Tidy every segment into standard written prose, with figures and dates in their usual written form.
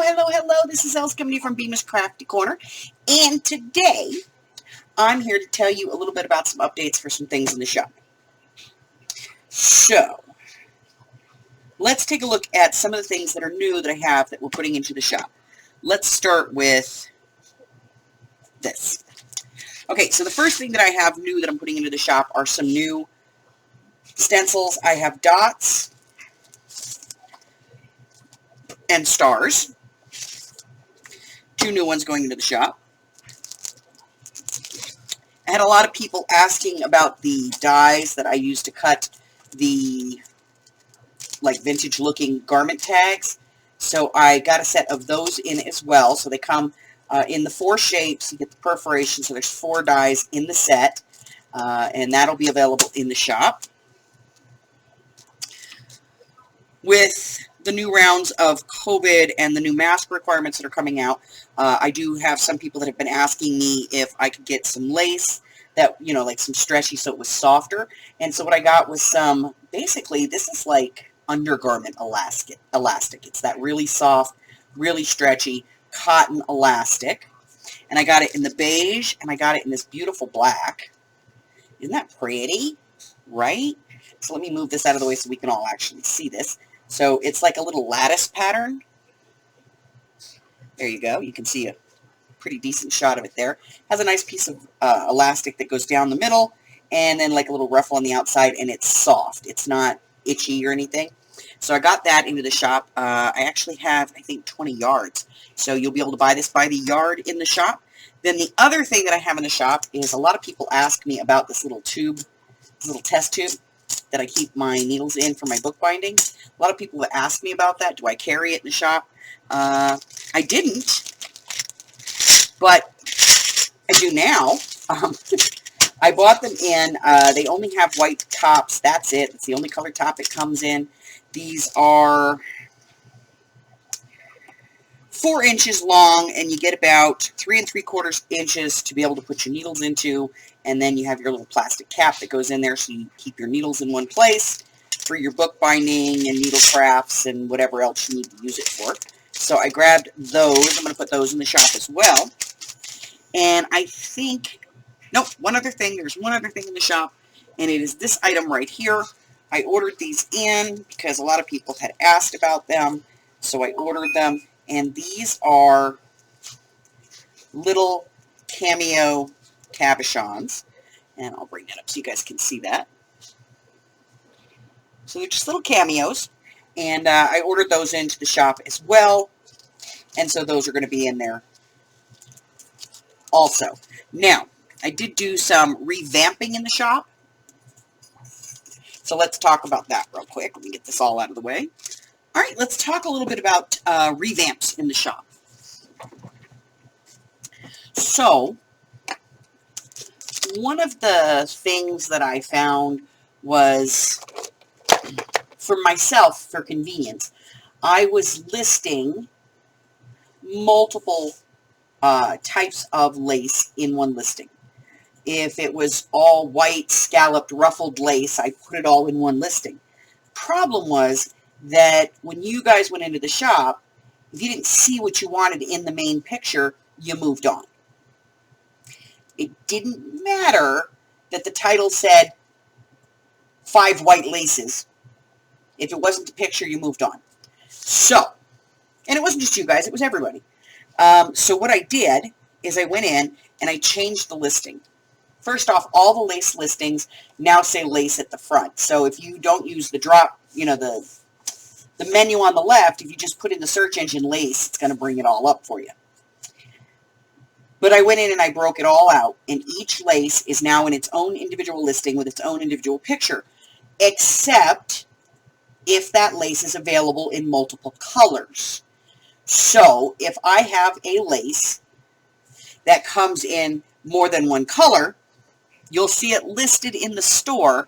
Hello. This is Els coming to you from Bemis Crafty Corner. And today, I'm here to tell you a little bit about some updates for some things in the shop. So, let's take a look at some of the things that are new that I have that we're putting into the shop. Let's start with this. Okay, so the first thing that I have new that I'm putting into the shop are some new stencils. I have dots and stars. Two new ones going into the shop. I had a lot of people asking about the dies that I use to cut the vintage looking garment tags. So I got a set of those in as well. So they come in the 4 shapes. You get the perforation. So there's 4 dies in the set. And that'll be available in the shop. With the new rounds of COVID and the new mask requirements that are coming out, I do have some people that have been asking me if I could get some lace that, like some stretchy so it was softer. And so what I got was some, basically, this is like undergarment elastic. It's that really soft, really stretchy cotton elastic. And I got it in the beige, and I got it in this beautiful black. Isn't that pretty? Right? So let me move this out of the way so we can all actually see this. So it's like a little lattice pattern. There you go. You can see a pretty decent shot of it there. Has a nice piece of elastic that goes down the middle, and then like a little ruffle on the outside, and it's soft. It's not itchy or anything. So I got that into the shop. I actually have, I think, 20 yards. So you'll be able to buy this by the yard in the shop. Then the other thing that I have in the shop is a lot of people ask me about this little tube, this little test tube that I keep my needles in for my bookbinding. A lot of people have asked me about that. Do I carry it in the shop? I didn't, but I do now. I bought them in. They only have white tops. That's it. It's the only color top it comes in. These are 4 inches long, and you get about 3 3/4 inches to be able to put your needles into, and then you have your little plastic cap that goes in there so you keep your needles in one place for your bookbinding and needle crafts and whatever else you need to use it for. So I grabbed those. I'm going to put those in the shop as well. And I think, nope, one other thing. There's one other thing in the shop, and it is this item right here. I ordered these in because a lot of people had asked about them, so I ordered them. And these are little cameo cabochons. And I'll bring that up so you guys can see that. So they're just little cameos. And I ordered those into the shop as well. And so those are going to be in there also. Now, I did do some revamping in the shop. So let's talk about that real quick. Let me get this all out of the way. All right, let's talk a little bit about revamps in the shop. So, one of the things that I found was, for myself, for convenience, I was listing multiple types of lace in one listing. If it was all white, scalloped, ruffled lace, I put it all in one listing. Problem was that when you guys went into the shop, if you didn't see what you wanted in the main picture, you moved on. It didn't matter that the title said 5 white laces. If it wasn't the picture, you moved on. So, and it wasn't just you guys, it was everybody. So what I did is I went in and I changed the listing. First off, all the lace listings now say lace at the front. So if you don't use the drop, the menu on the left, if you just put in the search engine lace, it's going to bring it all up for you. But I went in and I broke it all out, and each lace is now in its own individual listing with its own individual picture, except if that lace is available in multiple colors. So if I have a lace that comes in more than one color, you'll see it listed in the store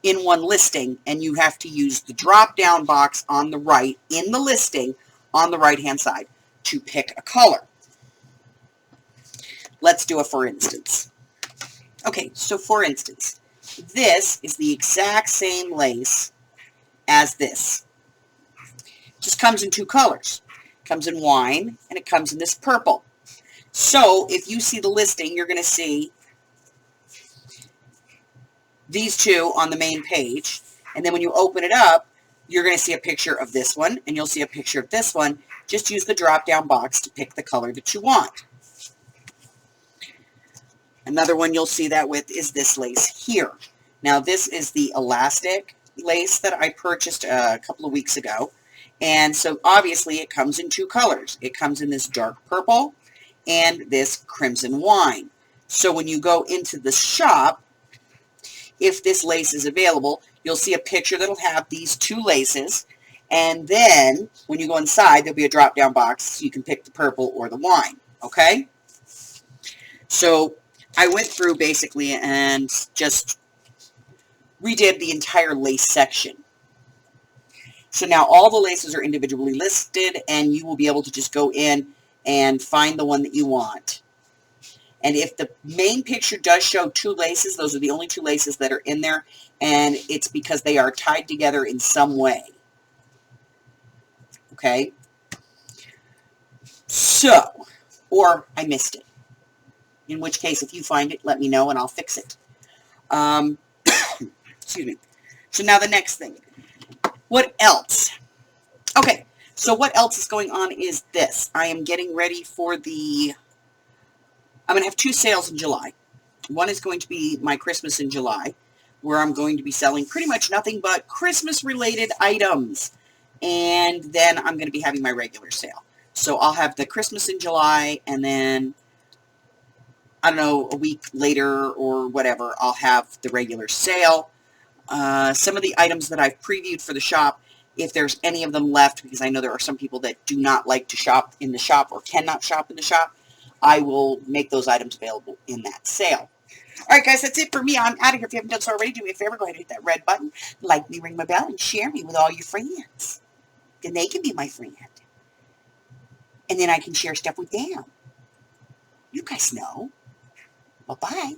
in one listing, and you have to use the drop-down box on the right in the listing on the right-hand side to pick a color. Let's do a for instance. Okay, so for instance, this is the exact same lace as this. Just comes in 2 colors. comes in wine, and it comes in this purple. So if you see the listing, you're going to see these two on the main page. And then when you open it up, you're going to see a picture of this one, and you'll see a picture of this one. Just use the drop-down box to pick the color that you want. Another one you'll see that with is this lace here. Now this is the elastic lace that I purchased a couple of weeks ago. And so obviously it comes in two colors. It comes in this dark purple and this crimson wine. So when you go into the shop, if this lace is available, you'll see a picture that'll have these two laces. And then when you go inside, there'll be a drop-down box so you can pick the purple or the wine. Okay? So I went through basically and just redid the entire lace section. So now all the laces are individually listed, and you will be able to just go in and find the one that you want. And if the main picture does show two laces, those are the only two laces that are in there, and it's because they are tied together in some way. Okay? So, or I missed it. In which case, if you find it, let me know and I'll fix it. Excuse me. So now the next thing. What else? Okay, so what else is going on is this. I am getting ready for the... I'm going to have two sales in July. One is going to be my Christmas in July, where I'm going to be selling pretty much nothing but Christmas-related items. And then I'm going to be having my regular sale. So I'll have the Christmas in July, and then, I don't know, a week later or whatever, I'll have the regular sale. Some of the items that I've previewed for the shop, if there's any of them left, because I know there are some people that do not like to shop in the shop or cannot shop in the shop, I will make those items available in that sale. All right, guys, that's it for me. I'm out of here. If you haven't done so already, do me a favor. Go ahead and hit that red button. Like me, ring my bell, and share me with all your friends. Then they can be my friend. And then I can share stuff with them. You guys know. Bye-bye.